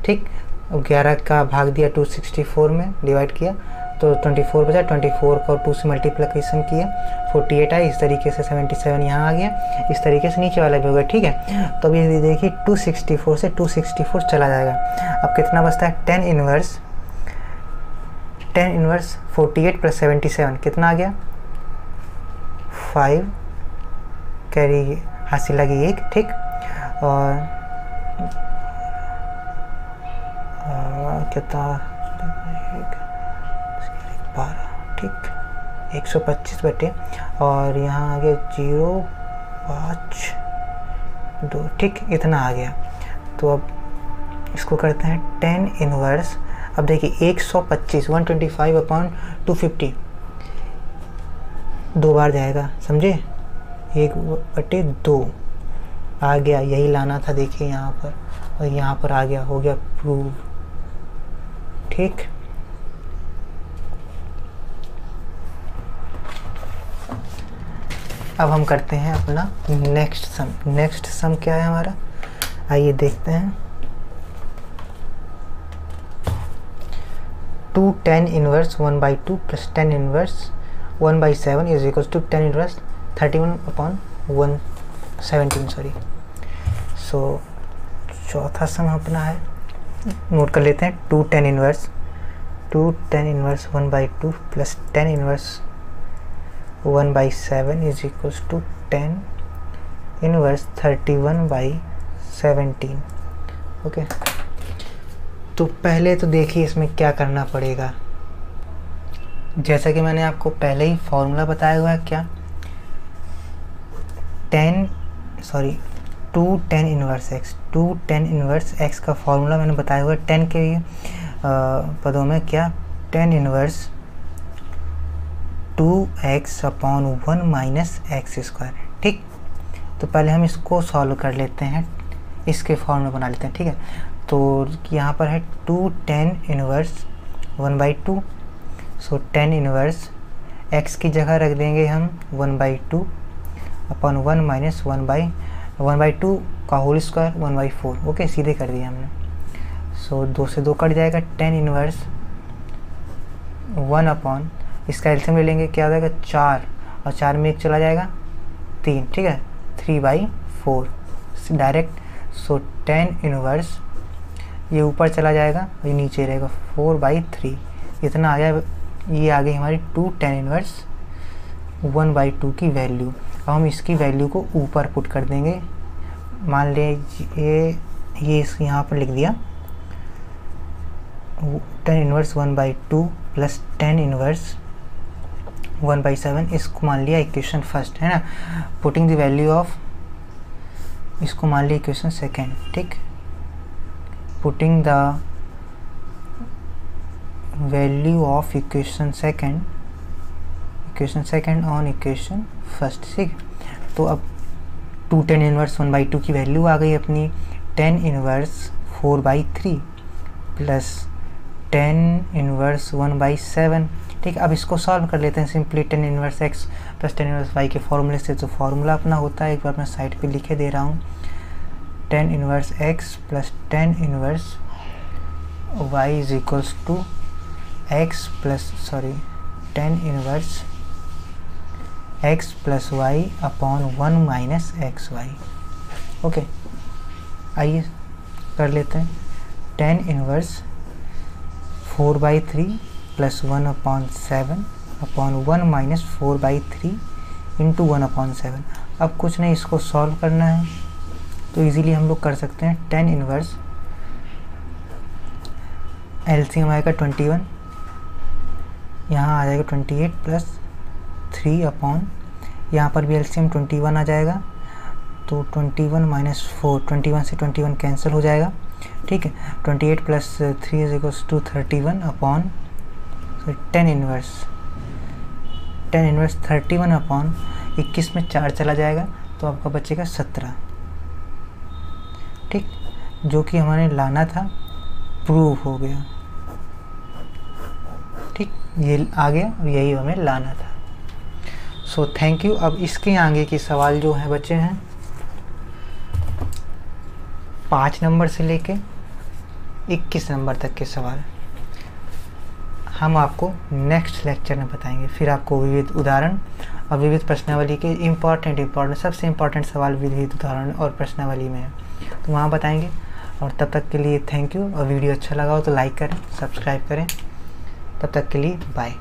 ठीक। 11 का भाग दिया 264 में, डिवाइड किया तो 24 बचा, 24 को 2 से मल्टीप्लिकेशन किया 48 आया। इस तरीके से 77 यहाँ आ गया, इस तरीके से नीचे वाला भी होगा, ठीक है। तो अभी देखिए 264 से 264 चला जाएगा। अब कितना बचता है, 10 इनवर्स 48 प्लस 77 कितना आ गया, 5 कैरी हासिल लगी 1, ठीक। और कितना 12, ठीक, 125 बटे, और यहाँ आ गया 0.52, ठीक, इतना आ गया। तो अब इसको करते हैं 10 इनवर्स, अब देखिए 125 125/250 दो बार जाएगा, समझे, 1/2 आ गया, यही लाना था देखिए यहाँ पर, और यहाँ पर आ गया, हो गया प्रूव। ठीक, अब हम करते हैं अपना नेक्स्ट सम। नेक्स्ट सम क्या है हमारा, आइए देखते हैं। 2 tan inverse 1/2 plus tan inverse 1/7 is equal to tan inverse 31/117 sorry. So चौथा सम अपना है, नोट कर लेते हैं। 2 tan inverse 1/2 plus tan inverse 1/7 is equal to tan inverse 31/17। Okay, तो पहले तो देखिए इसमें क्या करना पड़ेगा। जैसा कि मैंने आपको पहले ही फॉर्मूला बताया हुआ है, क्या 2 tan इनवर्स x का फॉर्मूला मैंने बताया हुआ है। 10 के पदों में क्या, tan inverse 2x/1 minus x²। ठीक, तो पहले हम इसको सॉल्व कर लेते हैं, इसके फॉर्मूला बना लेते हैं। ठीक है, तो यहाँ पर है 2 tan इनवर्स 1/2। सो tan इनवर्स x की जगह रख देंगे हम 1/2/1 माइनस 1/2 का होल स्क्वायर 1/4। ओके, सीधे कर दिया हमने। सो 2 से 2 कट जाएगा, tan इनवर्स 1 इसका एलसीएम ले लेंगे, क्या हो जाएगा 4, और 4 में 1 चला जाएगा 3। ठीक है, 3/4 डायरेक्ट। सो tan इनवर्स ये ऊपर चला जाएगा, ये नीचे रहेगा 4/3, इतना आ गया। ये आ गई हमारी 2 tan इनवर्स 1/2 की वैल्यू। अब हम इसकी वैल्यू को ऊपर पुट कर देंगे। मान लीजिए ये यहाँ पर लिख दिया, tan inverse 1/2 plus tan inverse 1/7, इसको मान लिया इक्वेशन फर्स्ट, है ना। पुटिंग द वैल्यू ऑफ, इसको मान लिया इक्वेशन सेकेंड। ठीक, putting the value of equation second on equation first. ठीक, तो अब 2 tan इनवर्स 1/2 की वैल्यू आ गई अपनी, tan inverse 4/3 plus tan inverse 1/7। ठीक, अब इसको सॉल्व कर लेते हैं simply. tan inverse x plus tan inverse y के फॉर्मूले से। जो फॉर्मूला अपना होता है, एक बार मैं साइड पे लिखे दे रहा हूँ, tan inverse x plus tan inverse y is equals to tan inverse x plus y/1 minus xy। Okay, आइए कर लेते हैं। tan inverse 4/3 plus 1/7/1 minus 4/3 into 1/7। अब कुछ नहीं, इसको सॉल्व करना है, तो इजीली हम लोग कर सकते हैं। tan इनवर्स एलसीएम आएगा 21, यहाँ आ जाएगा 28 प्लस 3 यहाँ पर भी एलसीएम 21 आ जाएगा, तो 21 माइनस 4, 21 से 21 कैंसिल हो जाएगा। ठीक है, 28 plus 3 is equals to 31 tan inverse 31/21 में 4 चला जाएगा, तो आपका बचेगा 17। ठीक, जो कि हमारे लाना था, प्रूव हो गया। ठीक, ये आ गया और यही हमें लाना था। So thank you. अब इसके आगे के सवाल जो हैं बच्चे हैं 5 नंबर से लेके 21 नंबर तक के सवाल हम आपको नेक्स्ट लेक्चर में बताएंगे। फिर आपको विविध उदाहरण और विविध प्रश्नावली के इम्पॉर्टेंट सबसे इम्पॉर्टेंट सवाल विविध उदाहरण और प्रश्नावली में है, तो वहाँ बताएंगे। और तब तक के लिए थैंक यू। और वीडियो अच्छा लगा हो तो लाइक करें, सब्सक्राइब करें। तब तक के लिए बाय।